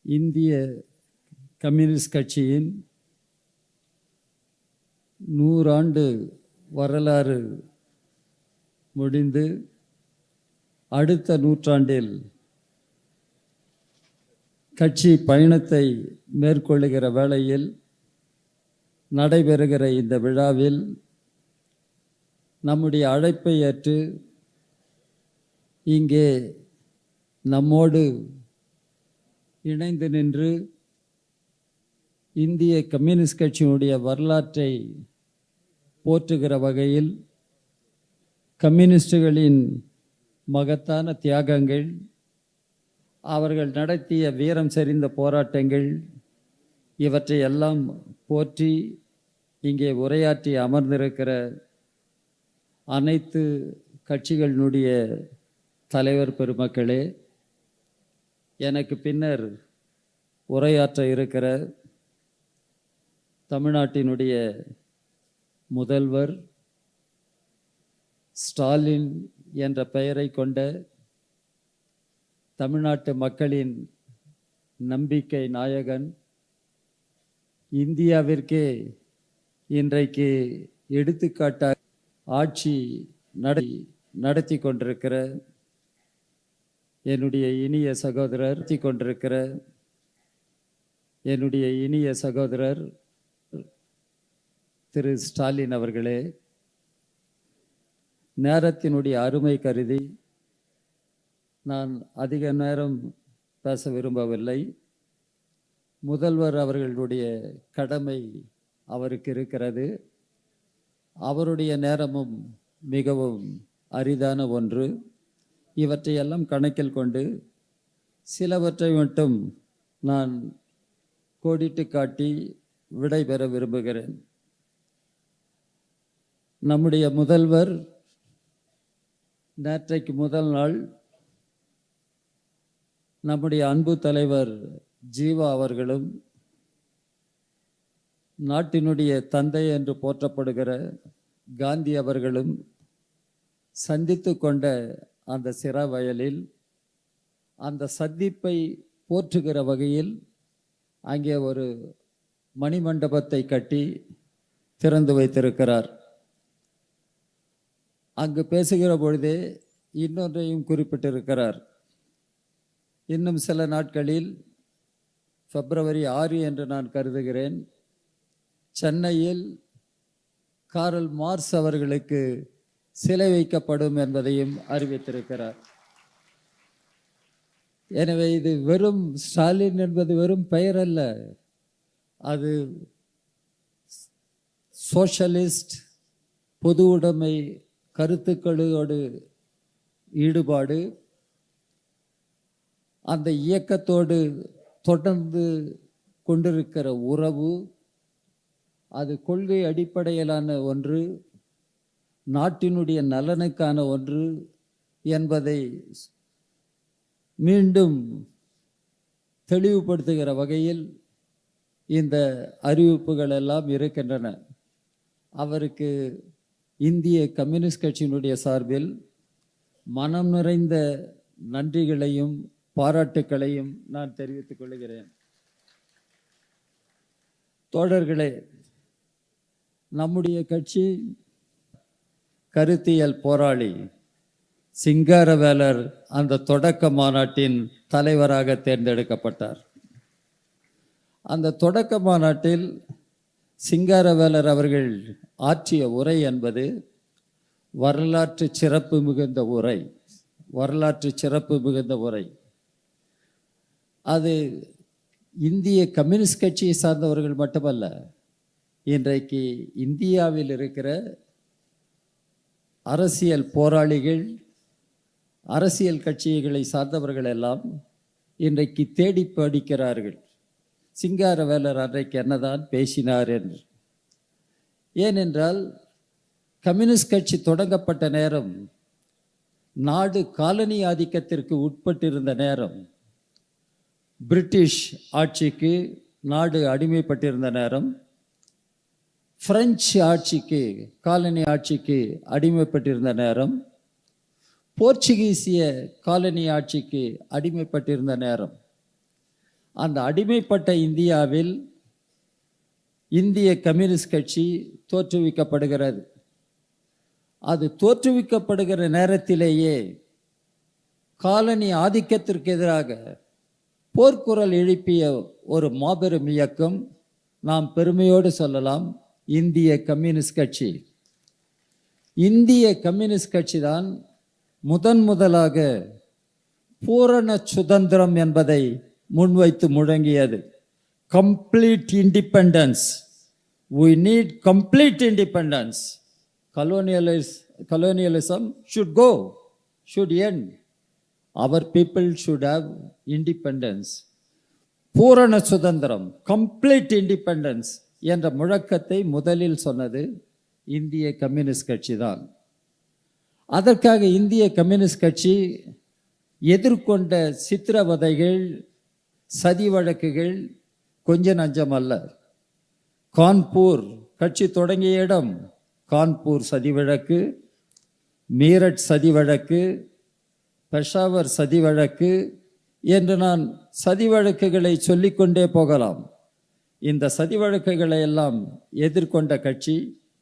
இந்திய கம்யூனிஸ்ட் கட்சியின் 100 ஆண்டு வரலாறு முடிந்து அடுத்த நூற்றாண்டில் கட்சி பயணத்தை மேற்கொள்ளுகிற வேளையில் நடைபெறுகிற இந்த விழாவில் நம்முடைய அழைப்பை ஏற்று இங்கே நம்மோடு இணைந்து நின்று இந்திய கம்யூனிஸ்ட் கட்சியினுடைய வரலாற்றை போற்றுகிற வகையில் கம்யூனிஸ்டுகளின் மகத்தான தியாகங்கள், அவர்கள் நடத்திய வீரம் செறிந்த போராட்டங்கள், இவற்றை எல்லாம் போற்றி இங்கே உரையாற்றி அமர்ந்திருக்கிற அனைத்து கட்சிகளினுடைய தலைவர் பெருமக்களே, எனக்கு பின்னர் உரையாற்ற இருக்கிற தமிழ்நாட்டினுடைய முதல்வர் ஸ்டாலின் என்ற பெயரை கொண்ட தமிழ்நாட்டு மக்களின் நம்பிக்கை நாயகன், இந்தியாவிற்கே இன்றைக்கு எடுத்துக்காட்டாக ஆட்சி நடத்தி கொண்டிருக்கிற என்னுடைய இனிய சகோதரர் திரு ஸ்டாலின் அவர்களே, நேரத்தினுடைய அருமை கருதி நான் அதிக நேரம் பேச விரும்பவில்லை. முதல்வர் அவர்களுடைய கடமை அவருக்கு இருக்கிறது. அவருடைய நேரமும் மிகவும் அரிதான ஒன்று. இவற்றையெல்லாம் கணக்கில் கொண்டு சிலவற்றை மட்டும் நான் கோடிட்டு காட்டி விடைபெற விரும்புகிறேன். நம்முடைய முதல்வர் நேற்றைக்கு முதல் நாள் நம்முடைய அன்பு தலைவர் ஜீவா அவர்களும் நாட்டினுடைய தந்தை என்று போற்றப்படுகிற காந்தி அவர்களும் சந்தித்து கொண்ட அந்த சிறவயலில் அந்த சந்திப்பை போற்றுகிற வகையில் அங்கே ஒரு மணிமண்டபத்தை கட்டி திறந்து வைத்திருக்கிறார். அங்கு பேசுகிற பொழுதே இன்னொன்றையும் குறிப்பிட்டிருக்கிறார். இன்னும் சில நாட்களில் February 6 என்று நான் கருதுகிறேன், சென்னையில் காரல் மார்க்ஸ் அவர்களுக்கு சிலை வைக்கப்படும் என்பதையும் அறிவித்திருக்கிறார். எனவே இது வெறும் ஸ்டாலின் என்பது வெறும் பெயர் அல்ல, அது சோஷலிஸ்ட் பொது உடைமை கருத்துக்களோடு ஈடுபாடு, அந்த இயக்கத்தோடு தொடர்ந்து கொண்டிருக்கிற உறவு, அது கொள்கை அடிப்படையிலான ஒன்று, நாட்டினுடைய நலனுக்கான ஒன்று என்பதை மீண்டும் தெளிவுபடுத்துகிற வகையில் இந்த அறிவிப்புகள் எல்லாம் இருக்கின்றன. அவருக்கு இந்திய கம்யூனிஸ்ட் கட்சியினுடைய சார்பில் மனம் நிறைந்த நன்றிகளையும் பாராட்டுக்களையும் நான் தெரிவித்துக் கொள்கிறேன். தோழர்களே, நம்முடைய கட்சி கருத்தியல் போராளி சிங்காரவேலர் அந்த தொடக்க மாநாட்டின் தலைவராக தேர்ந்தெடுக்கப்பட்டார். அந்த தொடக்க மாநாட்டில் சிங்காரவேலர் அவர்கள் ஆற்றிய உரை என்பது வரலாற்று சிறப்பு மிகுந்த உரை. அது இந்திய கம்யூனிஸ்ட் கட்சியை சார்ந்தவர்கள் மட்டுமல்ல, இன்றைக்கு இந்தியாவில் இருக்கிற அரசியல் போராளிகள், அரசியல் கட்சிகளை சார்ந்தவர்கள் எல்லாம் இன்றைக்கு தேடி படிக்கிறார்கள் சிங்காரவேலர் அன்றைக்கு என்னதான் பேசினார் என்று. ஏனென்றால் கம்யூனிஸ்ட் கட்சி தொடங்கப்பட்ட நேரம் நாடு காலனி ஆதிக்கத்திற்கு உட்பட்டிருந்த நேரம், பிரிட்டிஷ் ஆட்சிக்கு நாடு அடிமைப்பட்டிருந்த நேரம், பிரெஞ்சு ஆட்சிக்கு காலனி ஆட்சிக்கு அடிமைப்பட்டிருந்த நேரம், போர்ச்சுகீசிய காலனி ஆட்சிக்கு அடிமைப்பட்டிருந்த நேரம். அந்த அடிமைப்பட்ட இந்தியாவில் இந்திய கம்யூனிஸ்ட் கட்சி தோற்றுவிக்கப்படுகிறது. அது தோற்றுவிக்கப்படுகிற நேரத்திலேயே காலனி ஆதிக்கத்திற்கு எதிராக போர்க்குரல் எழுப்பிய ஒரு மாபெரும் இயக்கம், நாம் பெருமையோடு சொல்லலாம், இந்திய கம்யூனிஸ்ட் கட்சி. இந்திய கம்யூனிஸ்ட் கட்சி தான் முதலாக பூரண சுதந்திரம் என்பதை முன்வைத்து முழங்கியது. Complete independence, we need complete independence. Colonialism should go, should end. Our people should have independence. பூரண சுதந்திரம், கம்ப்ளீட் இண்டிபெண்டன்ஸ் என்ற முழக்கத்தை முதலில் சொன்னது இந்திய கம்யூனிஸ்ட் கட்சி தான். அதற்காக இந்திய கம்யூனிஸ்ட் கட்சி எதிர்கொண்ட சித்திரவதைகள், சதி வழக்குகள் கொஞ்ச நஞ்சம் அல்ல. கான்பூர், கட்சி தொடங்கிய இடம் கான்பூர் சதி வழக்கு, மீரட் சதி வழக்கு, பெஷாவர் சதி வழக்கு என்று நான் சதி வழக்குகளை சொல்லிக்கொண்டே போகலாம். இந்த சதி வழக்குகளை எல்லாம் எதிர்கொண்ட கட்சி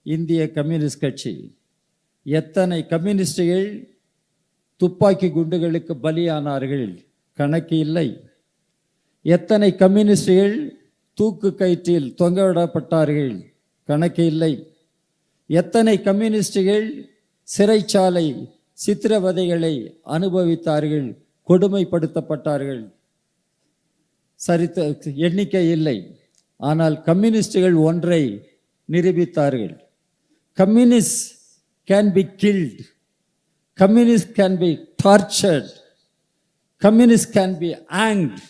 இந்திய கம்யூனிஸ்ட் கட்சி. எத்தனை கம்யூனிஸ்டுகள் துப்பாக்கி குண்டுகளுக்கு பலியானார்கள் கணக்கு இல்லை. எத்தனை கம்யூனிஸ்டுகள் தூக்கு கயிற்றில் தொங்கவிடப்பட்டார்கள் கணக்கு இல்லை. எத்தனை கம்யூனிஸ்டுகள் சிறைச்சாலை சித்திரவதைகளை அனுபவித்தார்கள், கொடுமைப்படுத்தப்பட்டார்கள், சரித்த எண்ணிக்கை இல்லை. ஆனால் கம்யூனிஸ்டுகள் ஒன்றை நிரூபித்தார்கள். Communist can be killed, communist can be tortured, communist can be hanged,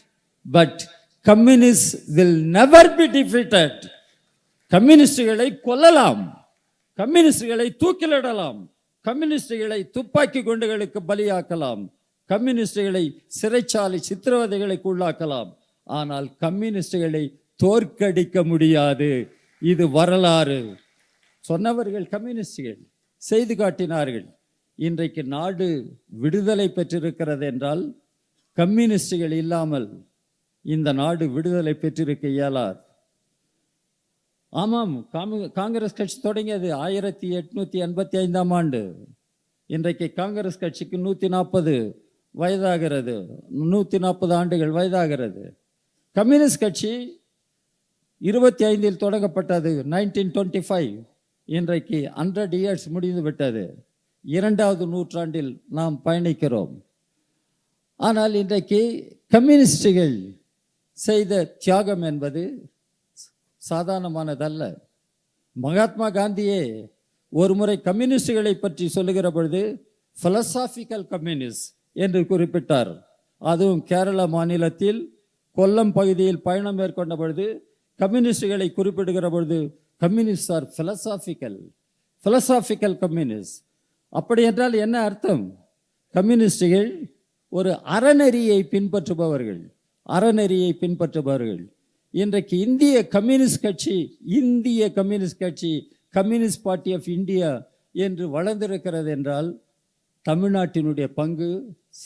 but communist will never be defeated. கம்யூனிஸ்டுகளை கொல்லலாம், கம்யூனிஸ்டுகளை தூக்கிலிடலாம், கம்யூனிஸ்டுகளை துப்பாக்கி குண்டுகளுக்கு பலியாக்கலாம், கம்யூனிஸ்டுகளை சிறைச்சாலை சித்திரவதைகளுக்கு உள்ளாக்கலாம். ஆனால் கம்யூனிஸ்டுகளை தோற்கடிக்க முடியாது. இது வரலாறு. சொன்னவர்கள் கம்யூனிஸ்டுகள், செய்து காட்டினார்கள். இன்றைக்கு நாடு விடுதலை பெற்றிருக்கிறது என்றால் கம்யூனிஸ்டுகள் இல்லாமல் இந்த நாடு விடுதலை பெற்றிருக்க இயலாது. ஆமாம், காங்கிரஸ் கட்சி தொடங்கியது 1885ஆம் ஆண்டு. இன்றைக்கு காங்கிரஸ் கட்சிக்கு 140 வயதாகிறது, 140 ஆண்டுகள் வயதாகிறது. கம்யூனிஸ்ட் கட்சி 25இல் தொடங்கப்பட்டது, 1925. இன்றைக்கு 100 இயர்ஸ் முடிந்து விட்டது. 2வது நூற்றாண்டில் நாம் பயணிக்கிறோம். ஆனால் இன்றைக்கு கம்யூனிஸ்டுகள் செய்த தியாகம் என்பது சாதாரணமானதல்ல. மகாத்மா காந்தியே ஒரு முறை கம்யூனிஸ்டுகளை பற்றி சொல்லுகிற பொழுது பிலசாபிக்கல் கம்யூனிஸ்ட் என்று குறிப்பிட்டார். அதுவும் கேரள மாநிலத்தில் கொல்லம் பகுதியில் பயணம் மேற்கொண்ட பொழுது கம்யூனிஸ்டுகளை குறிப்பிடுகிற பொழுது கம்யூனிஸ்ட் ஆர் பிலசாபிக்கல் கம்யூனிஸ்ட். அப்படி என்றால் என்ன அர்த்தம்? கம்யூனிஸ்டுகள் ஒரு அறநெறியை பின்பற்றுபவர்கள், அறநெறியை பின்பற்றுபவர்கள். இன்றைக்கு இந்திய கம்யூனிஸ்ட் கட்சி கம்யூனிஸ்ட் பார்ட்டி ஆஃப் இந்தியா என்று வளர்ந்திருக்கிறது என்றால் தமிழ்நாட்டினுடைய பங்கு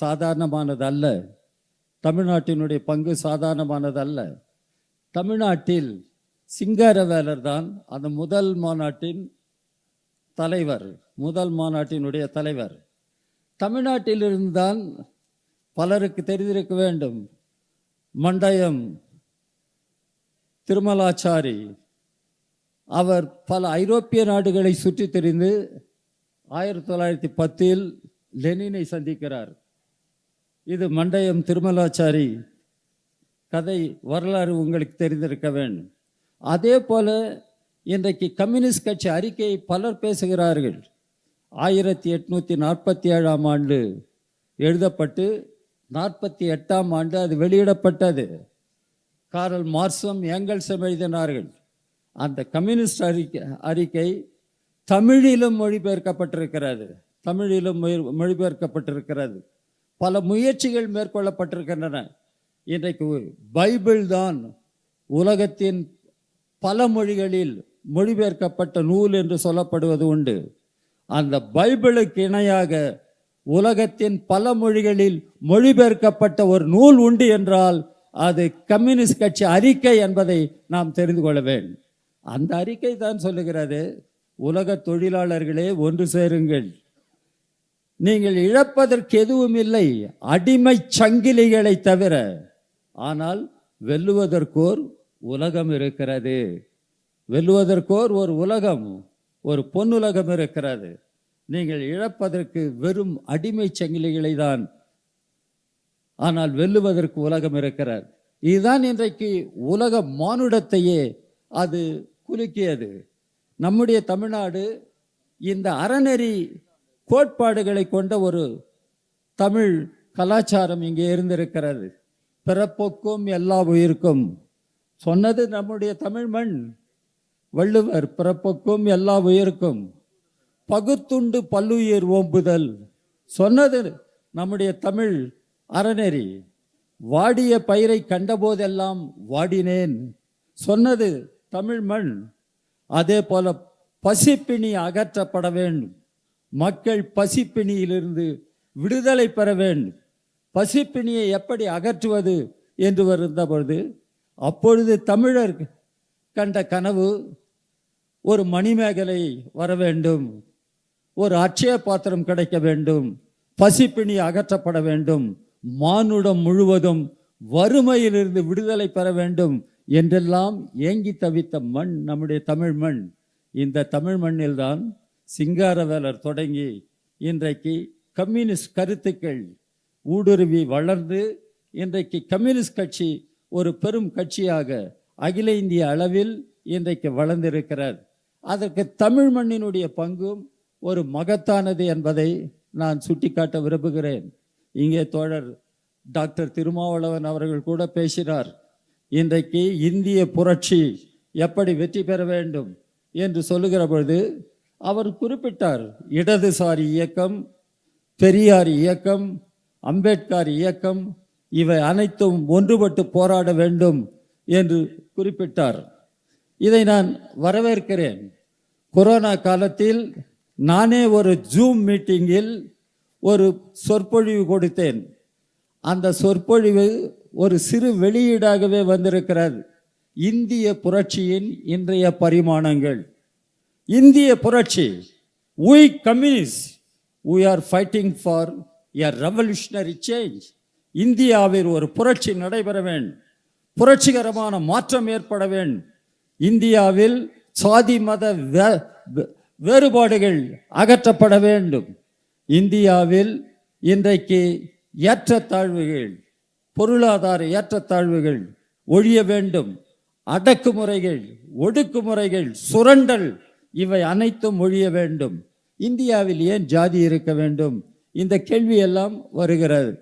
சாதாரணமானதல்ல. தமிழ்நாட்டினுடைய பங்கு சாதாரணமானதல்ல. தமிழ்நாட்டில் சிங்காரவேலர் தான் அந்த முதல் மாநாட்டினுடைய தலைவர். தமிழ்நாட்டிலிருந்துதான் பலருக்கு தெரிந்திருக்க வேண்டும், மண்டயம் திருமலாச்சாரி. அவர் பல ஐரோப்பிய நாடுகளை சுற்றி தெரிந்து 1910இல் லெனினை சந்திக்கிறார். இது மண்டயம் திருமலாச்சாரி கதை, வரலாறு உங்களுக்கு தெரிந்திருக்க வேண்டும். அதே போல இன்றைக்கு கம்யூனிஸ்ட் கட்சி அறிக்கையை பலர் பேசுகிறார்கள். 1847ஆம் ஆண்டு எழுதப்பட்டு 48ஆம் ஆண்டு அது வெளியிடப்பட்டது. காரல் மார்க்சும் ஏங்கல்ஸும் எழுதினார்கள். அந்த கம்யூனிஸ்ட் அறிக்கை தமிழிலும் மொழிபெயர்க்கப்பட்டிருக்கிறது. பல முயற்சிகள் மேற்கொள்ளப்பட்டிருக்கின்றன. இன்றைக்கு பைபிள் தான் உலகத்தின் பல மொழிகளில் மொழிபெயர்க்கப்பட்ட நூல் என்று சொல்லப்படுவது உண்டு. அந்த பைபிளுக்கு இணையாக உலகத்தின் பல மொழிகளில் மொழிபெயர்க்கப்பட்ட ஒரு நூல் உண்டு என்றால் அது கம்யூனிஸ்ட் கட்சி அறிக்கை என்பதை நாம் தெரிந்து கொள்ள வேண்டும். அந்த அறிக்கை தான் சொல்லுகிறது, உலக தொழிலாளர்களே ஒன்று சேருங்கள், நீங்கள் இழப்பதற்கு எதுவும் இல்லை அடிமை சங்கிலிகளை தவிர, ஆனால் வெல்லுவதற்கோர் உலகம் இருக்கிறது, வெல்லுவதற்கோர் ஒரு உலகம், ஒரு பொன்னுலகம் இருக்கிறது. நீங்கள் இழப்பதற்கு வெறும் அடிமை சங்கிலிகளை தான், ஆனால் வெல்லுவதற்கு உலகம் இருக்கிறது. இதுதான் இன்றைக்கு உலக மானுடத்தையே அது குலுக்கியது. நம்முடைய தமிழ்நாடு இந்த அறநெறி கோட்பாடுகளை கொண்ட ஒரு தமிழ் கலாச்சாரம் இங்கே இருந்திருக்கிறது. பிறப்போக்கும் எல்லா உயிருக்கும் சொன்னது நம்முடைய தமிழ் மண். வள்ளுவர் பிறப்போக்கும் எல்லா உயிருக்கும் பகுத்துண்டு பல்லுயிர் ஓம்புதல் சொன்னது நம்முடைய தமிழ் அறநெறி. வாடிய பயிரை கண்டபோதெல்லாம் வாடினேன் சொன்னது தமிழ் மண். அதே போல பசிப்பிணி அகற்றப்பட வேண்டும், மக்கள் பசிப்பிணியிலிருந்து விடுதலை பெற வேண்டும். பசிப்பிணியை எப்படி அகற்றுவது என்று வருந்த பொழுது, அப்பொழுது தமிழர் கண்ட கனவு ஒரு மணிமேகலை வர வேண்டும், ஒரு அட்சய பாத்திரம் கிடைக்க வேண்டும், பசிப்பிணி அகற்றப்பட வேண்டும், மானுடம் முழுவதும் வறுமையிலிருந்து விடுதலை பெற வேண்டும் என்றெல்லாம் ஏங்கி தவித்த மண் நம்முடைய தமிழ் மண். இந்த தமிழ் மண்ணில்தான் சிங்காரவேலர் தொடங்கி இன்றைக்கு கம்யூனிஸ்ட் கருத்துக்கள் ஊடுருவி வளர்ந்து இன்றைக்கு கம்யூனிஸ்ட் கட்சி ஒரு பெரும் கட்சியாக அகில இந்திய அளவில் இன்றைக்கு வளர்ந்திருக்கிறார். அதற்கு தமிழ் மண்ணினுடைய பங்கும் ஒரு மகத்தானது என்பதை நான் சுட்டிக்காட்ட விரும்புகிறேன். இங்கே தோழர் டாக்டர் திருமாவளவன் அவர்கள் கூட பேசினார். இன்றைக்கு இந்திய புரட்சி எப்படி வெற்றி பெற வேண்டும் என்று சொல்லுகிற பொழுது அவர் குறிப்பிட்டார், இடதுசாரி இயக்கம், பெரியார் இயக்கம், அம்பேத்கர் இயக்கம், இவை அனைத்தும் ஒன்றுபட்டு போராட வேண்டும் என்று குறிப்பிட்டார். இதை நான் வரவேற்கிறேன். கொரோனா காலத்தில் நானே ஒரு ஜூம் மீட்டிங்கில் ஒரு சொற்பொழிவு கொடுத்தேன். அந்த சொற்பொழிவு ஒரு சிறு வெளியீடாகவே வந்திருக்கிறது. இந்திய புரட்சியின் இன்றைய பரிமாணங்கள். இந்திய புரட்சி, we communists, we are fighting for a revolutionary change. இந்தியாவில் ஒரு புரட்சி நடைபெற வேண்டும், புரட்சிகரமான மாற்றம் ஏற்பட வேண்டும். இந்தியாவில் சாதி மத வேறுபாடுகள் அகற்றப்பட வேண்டும். இந்தியாவில் இன்றைக்கு ஏற்றத்தாழ்வுகள், பொருளாதார ஏற்றத்தாழ்வுகள் ஒழிய வேண்டும். அடக்குமுறைகள், ஒடுக்குமுறைகள், சுரண்டல், இவை அனைத்தும் ஒழிய வேண்டும். இந்தியாவில் ஏன் ஜாதி இருக்க வேண்டும்? இந்த கேள்வியெல்லாம் வருகிறது.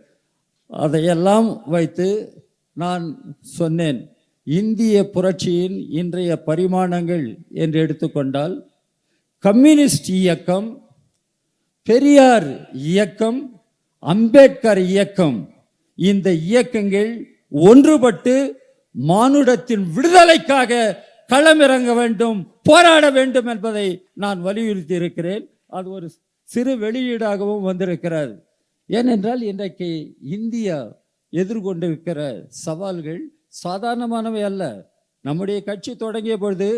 அதையெல்லாம் வைத்து நான் சொன்னேன், இந்திய புரட்சியின் இன்றைய பரிமாணங்கள் என்று எடுத்துக்கொண்டால், கம்யூனிஸ்ட் இயக்கம், பெரியார் இயக்கம், அம்பேத்கர் இயக்கம், இந்த இயக்கங்கள் ஒன்றுபட்டு மானுடத்தின் விடுதலைக்காக களமிறங்க வேண்டும், போராட வேண்டும் என்பதை நான் வலியுறுத்தி இருக்கிறேன். அது ஒரு சிறு வெளியீடாகவும் வந்திருக்கிறது. ஏனென்றால் இன்றைக்கு இந்தியா எதிர்கொண்டிருக்கிற சவால்கள் சாதாரணமானவை அல்ல. நம்முடைய கட்சி தொடங்கிய பொழுது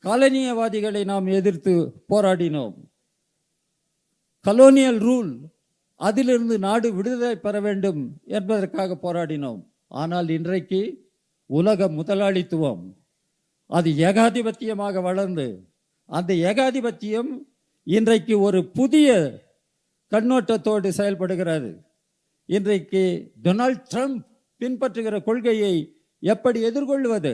காலனியவாதிகளை நாம் எதிர்த்து போராடினோம். கலோனியல் ரூல், அதிலிருந்து நாடு விடுதலை பெற வேண்டும் என்பதற்காக போராடினோம். ஆனால் இன்றைக்கு உலக முதலாளித்துவம் அது ஏகாதிபத்தியமாக வளர்ந்து, அந்த ஏகாதிபத்தியம் இன்றைக்கு ஒரு புதிய கண்ணோட்டத்தோடு செயல்படுகிறது. இன்றைக்கு டொனால்ட் ட்ரம்ப் பின்பற்றுகிற கொள்கையை எப்படி எதிர்கொள்வது?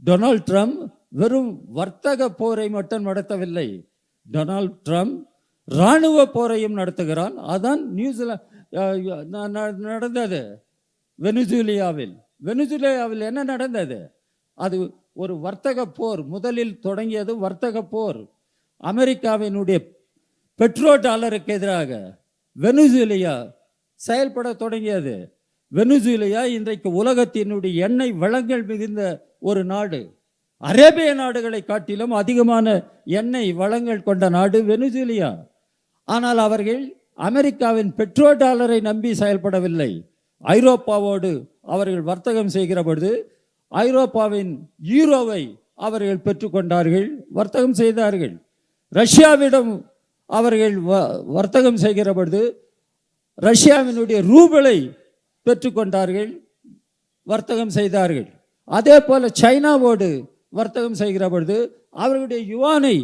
டொனால்ட் ட்ரம்ப் வெறும் வர்த்தக போரை மட்டும் நடத்தவில்லை, டொனால்ட் ட்ரம்ப் இராணுவ போரையும் நடத்துகிறான். அதான் நடந்தது வெனிசுவேலாவில். வெனிசுவேலாவில் என்ன நடந்தது? அது ஒரு வர்த்தக போர். முதலில் தொடங்கியது வர்த்தக போர். அமெரிக்காவினுடைய பெட்ரோ டாலருக்கு எதிராக வெனிசுவேலா செயல்பட தொடங்கியது. வெனிசுவேலா இன்றைக்கு உலகத்தினுடைய எண்ணெய் வளங்கள் மிகுந்த ஒரு நாடு. அரேபிய நாடுகளை காட்டிலும் அதிகமான எண்ணெய் வளங்கள் கொண்ட நாடு வெனிசுவேலா. ஆனால் அவர்கள் அமெரிக்காவின் பெட்ரோ டாலரை நம்பி செயல்படவில்லை, ஐரோப்பாவோடு அவர்கள் வர்த்தகம் செய்கிற பொழுது ஐரோப்பாவின் யூரோவை அவர்கள் பெற்றுக்கொண்டார்கள், வர்த்தகம் செய்தார்கள். ரஷ்யாவிடம் அவர்கள் வர்த்தகம் செய்கிற பொழுது ரஷ்யாவினுடைய ரூபலை பெற்றுக்கொண்டார்கள், வர்த்தகம் செய்தார்கள். அதே போல சைனாவோடு வர்த்தகம் செய்கிற பொழுது அவர்களுடைய யுவானை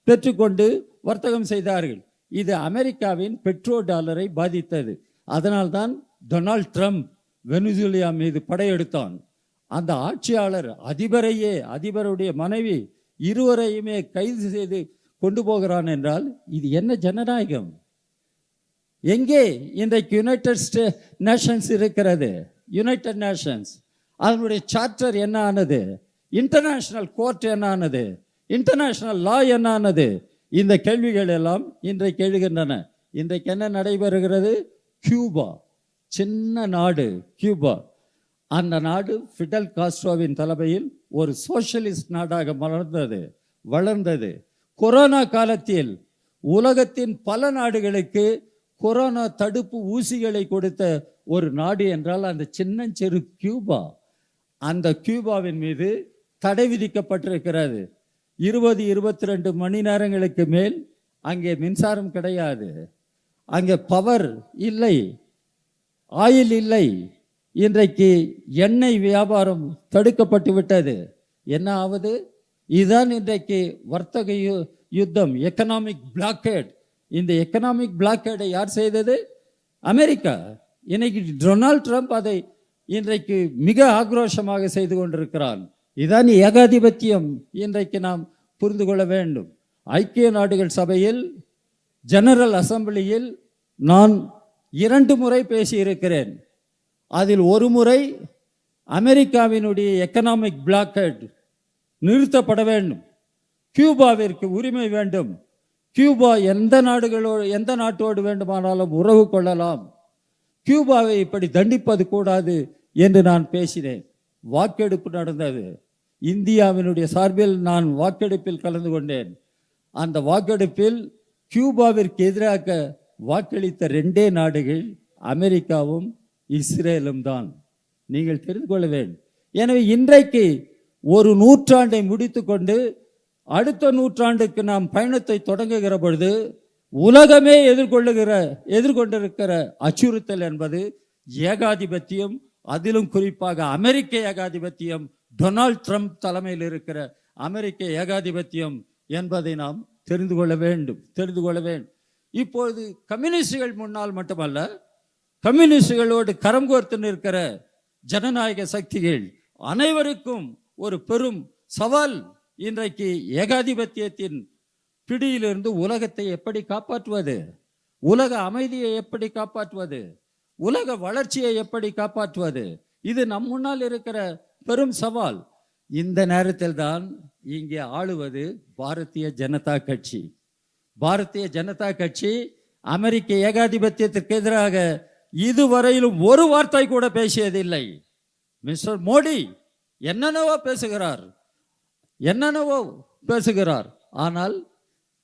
பெற்றுக்கொண்டு வர்த்தகம் செய்தார்கள். இது அமெரிக்காவின் பெட்ரோ டாலரை பாதித்தது. அதனால்தான் டொனால்ட் ட்ரம்ப் வெனிசுலா மீது படையெடுத்தான். அந்த ஆட்சியாளர் அதிபருடைய மனைவி இருவரையுமே கைது செய்து கொண்டு போகிறான் என்றால் இது என்ன ஜனநாயகம்? எங்கே இன்றைக்கு யுனைடெட் நேஷன்ஸ் இருக்கிறது? யுனைடெட் நேஷன்ஸ் அதனுடைய சார்ட்டர் என்ன ஆனது? இன்டர்நேஷனல் கோர்ட் என்ன ஆனது? இன்டர்நேஷனல் லா என்ன ஆனது? இந்த கேள்விகள் எல்லாம் இன்றைக்கு எழுகின்றன. இன்றைக்கு என்ன நடைபெறுகிறது? கியூபா, சின்ன நாடு கியூபா. அந்த நாடு ஃபிடல் காஸ்ட்ரோவின் தலைமையில் ஒரு சோசியலிஸ்ட் நாடாக வளர்ந்தது. கொரோனா காலத்தில் உலகத்தின் பல நாடுகளுக்கு கொரோனா தடுப்பு ஊசிகளை கொடுத்த ஒரு நாடு என்றால் அந்த சின்னஞ்சிறு கியூபா. அந்த கியூபாவின் மீது தடை விதிக்கப்பட்டிருக்கிறது. 20-22 மணி நேரங்களுக்கு மேல் அங்கே மின்சாரம் கிடையாது, அங்கே பவர் இல்லை, ஆயில் இல்லை. இன்றைக்கு எண்ணெய் வியாபாரம் தடுக்கப்பட்டு விட்டது. என்ன ஆவது? இதுதான் இன்றைக்கு வர்த்தக யுத்தம், எக்கனாமிக் பிளாக்கேட். இந்த எக்கனாமிக் பிளாக்கேடை யார் செய்தது? அமெரிக்கா. இன்னைக்கு டொனால்ட் ட்ரம்ப் அதை இன்றைக்கு மிக ஆக்ரோஷமாக செய்து கொண்டிருக்கிறான். இதான் ஏகாதிபத்தியம். இன்றைக்கு நாம் புரிந்து கொள்ள வேண்டும். ஐக்கிய நாடுகள் சபையில் ஜெனரல் அசம்பிளியில் நான் 2 முறை பேசியிருக்கிறேன். அதில் ஒரு முறை அமெரிக்காவினுடைய எக்கனாமிக் பிளாக்கெட் நிறுத்தப்பட வேண்டும், கியூபாவிற்கு உரிமை வேண்டும், கியூபா எந்த நாட்டோடு வேண்டுமானாலும் உறவு கொள்ளலாம், கியூபாவை இப்படி தண்டிப்பது கூடாது என்று நான் பேசினேன். வாக்கெடுப்பு நடந்தது. இந்தியாவினுடைய சார்பில் நான் வாக்கெடுப்பில் கலந்து கொண்டேன். அந்த வாக்கெடுப்பில் கியூபாவிற்கு எதிராக வாக்களித்த 2 நாடுகள் அமெரிக்காவும் இஸ்ரேலும் தான். நீங்கள் தெரிந்து கொள்ள வேண்டும். எனவே இன்றைக்கு ஒரு நூற்றாண்டை முடித்துக்கொண்டு அடுத்த நூற்றாண்டுக்கு நாம் பயணத்தை தொடங்குகிற பொழுது உலகமே எதிர்கொண்டிருக்கிற அச்சுறுத்தல் என்பது ஏகாதிபத்தியம். அதிலும் குறிப்பாக அமெரிக்க ஏகாதிபத்தியம், டொனால்ட் ட்ரம்ப் தலைமையில் இருக்கிற அமெரிக்க ஏகாதிபத்தியம் என்பதை நாம் தெரிந்து கொள்ள வேண்டும். இப்பொழுது கம்யூனிஸ்டுகள் முன்னால் மட்டுமல்ல, கம்யூனிஸ்டுகளோடு கரம் கோர்த்து நிற்கிற ஜனநாயக சக்திகள் அனைவருக்கும் ஒரு பெரும் சவால். இன்றைக்கு ஏகாதிபத்தியத்தின் பிடியிலிருந்து உலகத்தை எப்படி காப்பாற்றுவது, உலக அமைதியை எப்படி காப்பாற்றுவது, உலக வளர்ச்சியை எப்படி காப்பாற்றுவது, இது நம் முன்னால் இருக்கிற பெரும் சவால். இந்த நேரத்தில் தான் இங்கே ஆளுவது பாரதிய ஜனதா கட்சி. பாரதிய ஜனதா கட்சி அமெரிக்க ஏகாதிபத்தியத்திற்கு எதிராக இதுவரையிலும் ஒரு வார்த்தை கூட பேசியதில்லை. மிஸ்டர் மோடி என்னென்னவோ பேசுகிறார், ஆனால்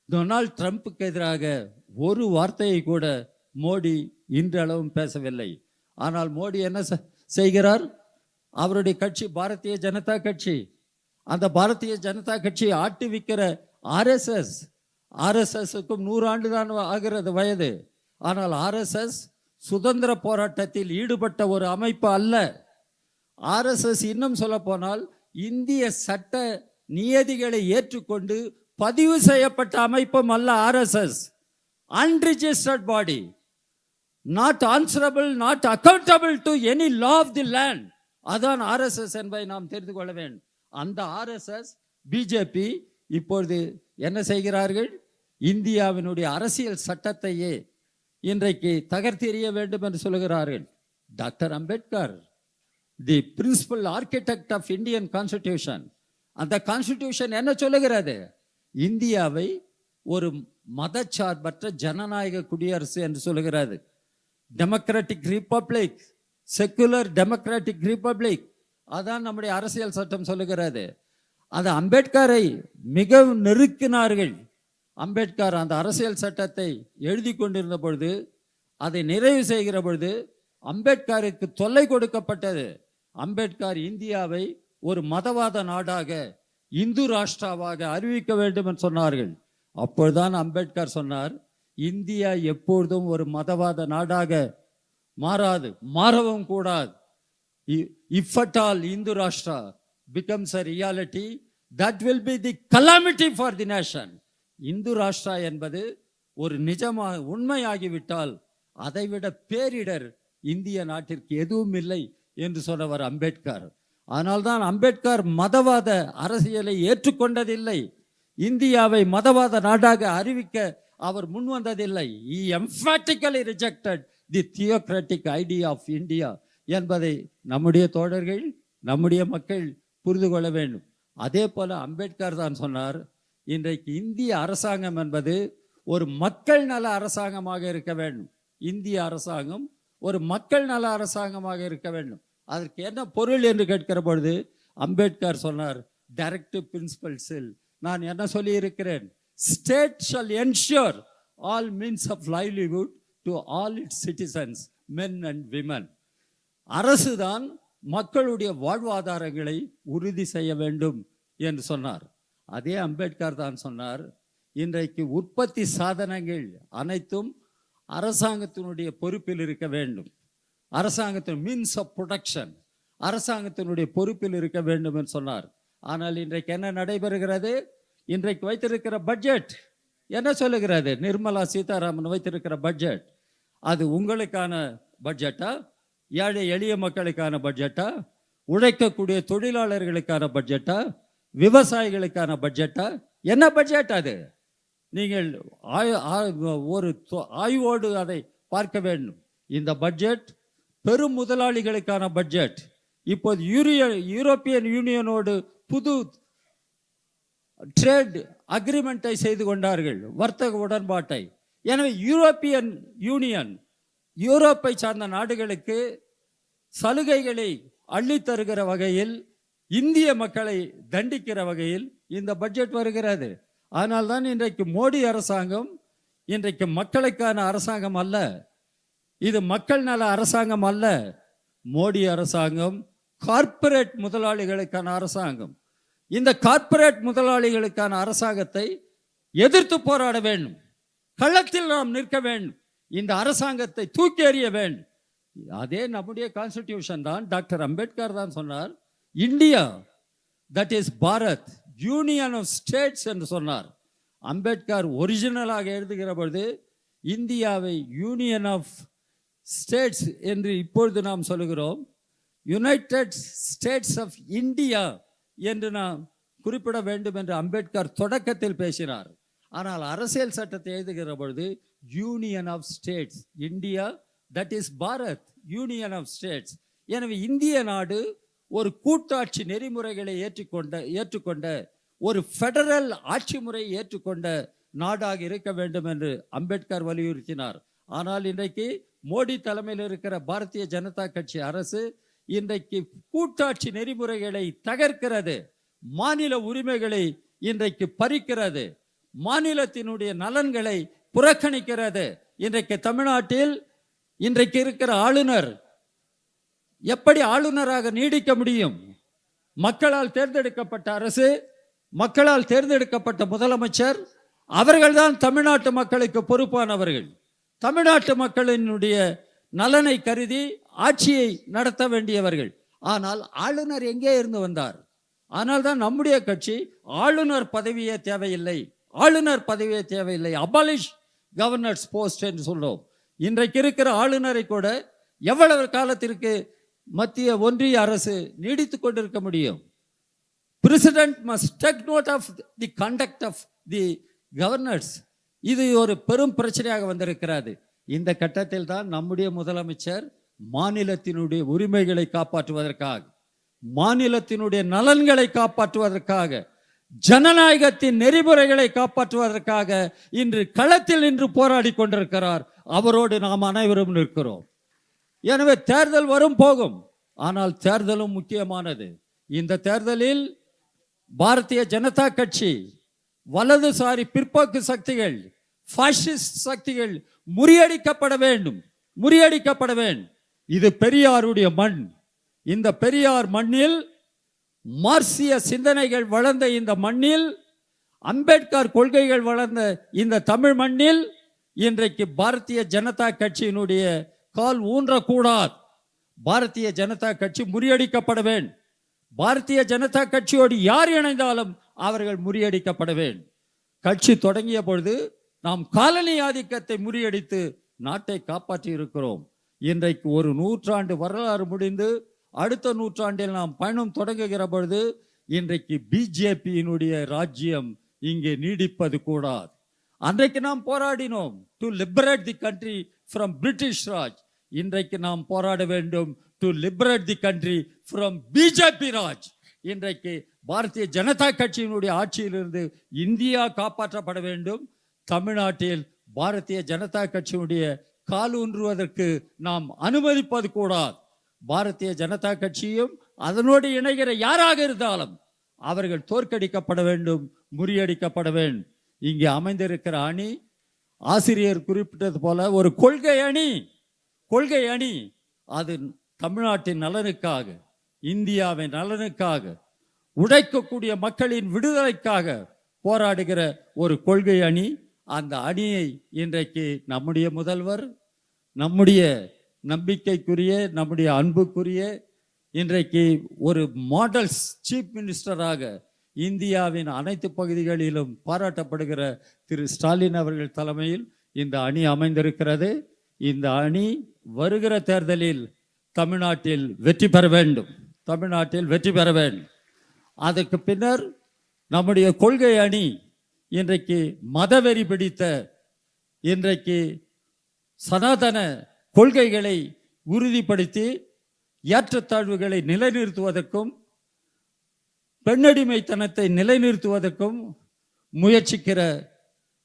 டொனால்ட் ட்ரம்புக்கு எதிராக ஒரு வார்த்தையை கூட மோடி இன்றளவும் பேசவில்லை. ஆனால் மோடி என்ன செய்கிறார்? அவருடைய கட்சி பாரதிய ஜனதா கட்சி, அந்த பாரதிய ஜனதா கட்சியை ஆட்டுவிக்கிற ஆர்எஸ்எஸ்க்கும் 100 ஆண்டு தான் ஆகிறது வயது. ஆனால் ஆர்எஸ்எஸ் சுதந்திர போராட்டத்தில் ஈடுபட்ட ஒரு அமைப்பு அல்ல. ஆர்எஸ்எஸ் இன்னும் சொல்ல போனால் இந்திய சட்ட நியதிகளை ஏற்றுக்கொண்டு பதிவு செய்யப்பட்ட அமைப்பும் அல்ல. RSS unregistered body, not answerable, not accountable to any law of the land. அதான் ஆர்எஸ்எஸ் என்பதை நாம் தெரிந்து கொள்ள வேண்டும். அந்த ஆர்எஸ்எஸ் பிஜேபி இப்பொழுது என்ன செய்கிறார்கள்? இந்தியாவினுடைய அரசியல் சட்டத்தையே இன்றைக்கு தகர்த்தெறிய வேண்டும் என்று சொல்கிறார்கள். Doctor Ambedkar, the principal architect of Indian constitution, அந்த கான்ஸ்டிடியூஷன் என்ன சொல்லுகிறது? இந்தியாவை ஒரு மதச்சார்பற்ற ஜனநாயக குடியரசு என்று சொல்லுகிறது. Democratic republic, secular democratic republic, அதான் நம்முடைய அரசியல் சட்டம் சொல்லுகிறது. அது அம்பேத்கரை மிக நெருக்கினார்கள். அம்பேத்கர் அந்த அரசியல் சட்டத்தை எழுதி கொண்டிருந்த பொழுது, அதை நிறைவு செய்கிற பொழுது அம்பேத்கருக்கு தொல்லை கொடுக்கப்பட்டது. அம்பேத்கர் இந்தியாவை ஒரு மதவாத நாடாக, இந்து ராஷ்டிராவாக அறிவிக்க வேண்டும் என்று சொன்னார்கள். அப்பொழுதுதான் அம்பேத்கர் சொன்னார், இந்தியா எப்பொழுதும் ஒரு மதவாத நாடாக மாறாது, மாறவும் கூடாது. If at all Hindu Rashtra becomes a reality, that will be the calamity for the nation. Hindu rashtra என்பது ஒரு நிஜமாக உண்மையாகிவிட்டால் அதைவிட பேரிடர் இந்திய நாட்டிற்கு எதுவும் இல்லை என்று சொன்னவர் அம்பேத்கர். அதனால்தான் அம்பேத்கர் மதவாத அரசியலை ஏற்றுக்கொண்டதில்லை. இந்தியாவை மதவாத நாடாக அறிவிக்க அவர் முன்வந்ததில்லை. He emphatically rejected the theocratic idea of India என்பதை நம்முடைய தோழர்கள், நம்முடைய மக்கள் புரிந்து கொள்ள வேண்டும். அதே போல அம்பேத்கர் தான் சொன்னார், இன்றைக்கு இந்திய அரசாங்கம் என்பது ஒரு மக்கள் நல அரசாங்கமாக இருக்க வேண்டும். இந்திய அரசாங்கம் ஒரு மக்கள் நல அரசாங்கமாக இருக்க வேண்டும். அதற்கு என்ன பொருள் என்று கேட்கிற பொழுது அம்பேத்கர் சொன்னார், டைரக்டிவ் பிரின்சிபல்ஸில் நான் என்ன சொல்லி இருக்கிறேன், state shall ensure all means of livelihood to all its citizens, men and women. அரசுதான் மக்களுடைய வாழ்வாதாரங்களை உறுதி செய்ய வேண்டும் என்று சொன்னார். அதே அம்பேத்கர் தான் சொன்னார், இன்றைக்கு உற்பத்தி சாதனங்கள் அனைத்தும் அரசாங்கத்தினுடைய பொறுப்பில் இருக்க வேண்டும். அரசாங்கத்தின் மீன்ஸ் ஆஃப் ப்ரொடக்ஷன் அரசாங்கத்தினுடைய பொறுப்பில் இருக்க வேண்டும் என்று சொன்னார். ஆனால் இன்றைக்கு என்ன நடைபெறுகிறது? இன்றைக்கு வைத்திருக்கிற பட்ஜெட் என்ன சொல்லுகிறது? நிர்மலா சீதாராமன் வைத்திருக்கிற பட்ஜெட் அது உங்களுக்கான பட்ஜெட்டா, ஏழை எளிய மக்களுக்கான பட்ஜெட்டா, உழைக்கக்கூடிய தொழிலாளர்களுக்கான பட்ஜெட்டா, விவசாயிகளுக்கான பட்ஜெட்டா? என்ன பட்ஜெட் அது? நீங்கள் ஒரு ஆய்வோடு அதை பார்க்க வேண்டும். இந்த பட்ஜெட் பெரும் முதலாளிகளுக்கான பட்ஜெட். இப்போது யூரோப்பியன் யூனியனோடு புது ட்ரேட் அக்ரிமெண்ட்டை செய்து கொண்டார்கள், வர்த்தக உடன்பாட்டை. எனவே யூரோப்பியன் யூனியன் யூரோப்பை சார்ந்த நாடுகளுக்கு சலுகைகளை அள்ளித்தருகிற வகையில், இந்திய மக்களை தண்டிக்கிற வகையில் இந்த பட்ஜெட் வருகிறது. ஆனால் இன்றைக்கு மோடி அரசாங்கம் இன்றைக்கு மக்களுக்கான அரசாங்கம் அல்ல, இது மக்கள் நல அரசாங்கம் அல்ல. மோடி அரசாங்கம் கார்ப்பரேட் முதலாளிகளுக்கான அரசாங்கம். இந்த கார்ப்பரேட் முதலாளிகளுக்கான அரசாங்கத்தை எதிர்த்து போராட வேண்டும். களத்தில் நாம் நிற்க வேண்டும். இந்த அரசாங்கத்தை தூக்கி எறிய வேண்டும். அதே நம்முடைய கான்ஸ்டிடியூஷன் தான். டாக்டர் அம்பேத்கர் தான் சொன்னார், India that is Bharat union of states என்று சொன்னார். அம்பேத்கர் ஒரிஜினலாக எழுதுகிற பொழுது இந்தியாவை யூனியன் ஆஃப் ஸ்டேட்ஸ் என்று இப்பொழுது நாம் சொல்லுகிறோம். யுனைடெட் ஸ்டேட்ஸ் ஆஃப் இந்தியா என்று நாம் குறிப்பிட வேண்டும் என்று அம்பேத்கர் தொடக்கத்தில் பேசினார். ஆனால் அரசியல் சட்டத்தை எழுதுகிற பொழுது union of states, India that is Bharat union of states. எனவே இந்திய நாடு ஒரு கூட்டாட்சி நெறிமுறைகளை ஏற்றுக்கொண்ட ஒரு ஃபெடரல் ஆட்சி முறையை ஏற்றுக்கொண்ட நாடாக இருக்க வேண்டும் என்று அம்பேத்கர் வலியுறுத்தினார். ஆனால் இன்றைக்கு மோடி தலைமையில் இருக்கிற பாரதிய ஜனதா கட்சி அரசு இன்றைக்கு கூட்டாட்சி நெறிமுறைகளை தகர்க்கிறது, மாநில உரிமைகளை இன்றைக்கு பறிக்கிறது, மாநிலத்தினுடைய நலன்களை புறக்கணிக்கிறது. இன்றைக்கு தமிழ்நாட்டில் இன்றைக்கு இருக்கிற ஆளுநர் எப்படி ஆளுநராக நீடிக்க முடியும்? மக்களால் தேர்ந்தெடுக்கப்பட்ட அரசு, மக்களால் தேர்ந்தெடுக்கப்பட்ட முதலமைச்சர், அவர்கள்தான் தமிழ்நாட்டு மக்களுக்கு பொறுப்பானவர்கள். தமிழ்நாட்டு மக்களினுடைய நலனை கருதி ஆட்சியை நடத்த வேண்டியவர்கள். ஆனால் ஆளுநர் எங்கே இருந்து வந்தார்? ஆனால் தான் நம்முடைய கட்சி ஆளுநர் பதவியே தேவையில்லை, ஆளுநர் பதவியே தேவையில்லை, அபாலிஷ் கவர்னர்ஸ் போஸ்ட் என்று சொல்றோம். இன்றைக்கு இருக்கிற ஆளுநரை கூட எவ்வளவு காலத்திற்கு மத்திய ஒன்றிய அரசு நீடித்துக் கொண்டிருக்க முடியும்? President must take note of the conduct of the governors. இது ஒரு பெரும் பிரச்சனையாக வந்திருக்கிறது. இந்த கட்டத்தில் தான் நம்முடைய முதலமைச்சர் மாநிலத்தினுடைய உரிமைகளை காப்பாற்றுவதற்காக, மாநிலத்தினுடைய நலன்களை காப்பாற்றுவதற்காக, ஜனநாயகத்தின் நெறிமுறைகளை காப்பாற்றுவதற்காக இன்று களத்தில் நின்று போராடி கொண்டிருக்கிறார். அவரோடு நாம் அனைவரும் நிற்கிறோம். எனவே தேர்தல் வரும் போகும், ஆனால் தேர்தலும் முக்கியமானது. இந்த தேர்தலில் பாரதிய ஜனதா கட்சி, வலதுசாரி பிற்போக்கு சக்திகள், பாசிஸ்ட் சக்திகள் முறியடிக்கப்பட வேண்டும், முறியடிக்கப்பட வேண்டும். இது பெரியாருடைய மண். இந்த பெரியார் மண்ணில், மார்க்சிய சிந்தனைகள் வளர்ந்த இந்த மண்ணில், அம்பேத்கர் கொள்கைகள் வளர்ந்த இந்த தமிழ் மண்ணில் இன்றைக்கு பாரதிய ஜனதா கட்சியினுடைய கால் ஊன்றக்கூடாது. பாரதிய ஜனதா கட்சி முறியடிக்கப்பட வேண்டும். பாரதிய ஜனதா கட்சியோடு யார் இணைந்தாலும் அவர்கள் முறியடிக்கப்பட வேண்டும். கட்சி தொடங்கிய பொழுது நாம் காலனி ஆதிக்கத்தை முறியடித்து நாட்டை காப்பாற்றி இருக்கிறோம். இன்றைக்கு ஒரு நூற்றாண்டு வரலாறு முடிந்து அடுத்த நூற்றாண்டில் நாம் பயணம் தொடங்குகிற பொழுது இன்றைக்கு பிஜேபியினுடைய ராஜ்யம் இங்கே நீடிப்பது கூடாது. அன்றைக்கு நாம் போராடினோம் to liberate the country from British Raj. இன்றைக்கு நாம் போராட வேண்டும் to liberate the country from BJP Raj. இன்றைக்கு பாரதிய ஜனதா கட்சியினுடைய ஆட்சியிலிருந்து இந்தியா காப்பாற்றப்பட வேண்டும். தமிழ்நாட்டில் பாரதிய ஜனதா கட்சியினுடைய காலூன்றுவதற்கு நாம் அனுமதிப்பது கூடாது. பாரதிய ஜனதா கட்சியும் அதனோடு இணைகிற யாராக இருந்தாலும் அவர்கள் தோற்கடிக்கப்பட வேண்டும், முறியடிக்கப்பட வேண்டும். இங்கே அமைந்திருக்கிற அணி, ஆசிரியர் குறிப்பிட்டது போல ஒரு கொள்கை அணி. கொள்கை அணி அது தமிழ்நாட்டின் நலனுக்காக, இந்தியாவின் நலனுக்காக, உழைக்கக்கூடிய மக்களின் விடுதலைக்காக போராடுகிற ஒரு கொள்கை அணி. அந்த அணியை இன்றைக்கு நம்முடைய முதல்வர், நம்முடைய நம்பிக்கைக்குரிய, நம்முடைய அன்புக்குரிய, இன்றைக்கு ஒரு மாடல்ஸ் சீஃப் மினிஸ்டராக இந்தியாவின் அனைத்து பகுதிகளிலும் பாராட்டப்படுகிற திரு ஸ்டாலின் அவர்கள் தலைமையில் இந்த அணி அமைந்திருக்கிறது. இந்த அணி வருகிற தேர்தலில் தமிழ்நாட்டில் வெற்றி பெற வேண்டும். தமிழ்நாட்டில் வெற்றி பெற வேண்டும். அதுக்கு பின்னர் நம்முடைய கொள்கை அணி இன்றைக்கு மதவெறி பிடித்த, இன்றைக்கு சனாதன கொள்கைகளை உறுதிப்படுத்தி ஏற்றத்தாழ்வுகளை நிலைநிறுத்துவதற்கும், பெண்ணடிமைத்தனத்தை நிலைநிறுத்துவதற்கும் முயற்சிக்கிற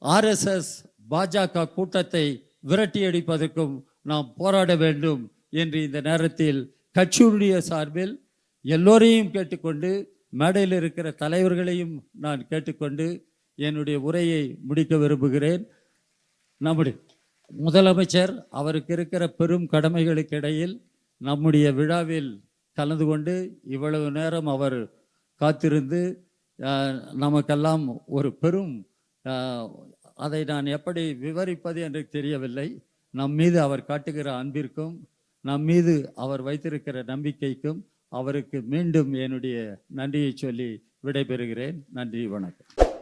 RSS பாஜக கூட்டத்தை விரட்டியடிப்பதற்கும் நாம் போராட வேண்டும் என்று இந்த நேரத்தில் கட்சியுடைய சார்பில் எல்லோரையும் கேட்டுக்கொண்டு, மேடையில் இருக்கிற தலைவர்களையும் நான் கேட்டுக்கொண்டு என்னுடைய உரையை முடிக்க விரும்புகிறேன். நம்முடைய முதலமைச்சர் அவருக்கு இருக்கிற பெரும் கடமைகளுக்கு இடையில் நம்முடைய விழாவில் கலந்து கொண்டு இவ்வளவு நேரம் அவர் காத்திருந்து நமக்கெல்லாம் ஒரு பெரும், அதை நான் எப்படி விவரிப்பது என்று தெரியவில்லை, நம் மீது அவர் காட்டுகிற அன்பிற்கும், நம் மீது அவர் வைத்திருக்கிற நம்பிக்கைக்கும் அவருக்கு மீண்டும் என்னுடைய நன்றியை சொல்லி விடைபெறுகிறேன். நன்றி, வணக்கம்.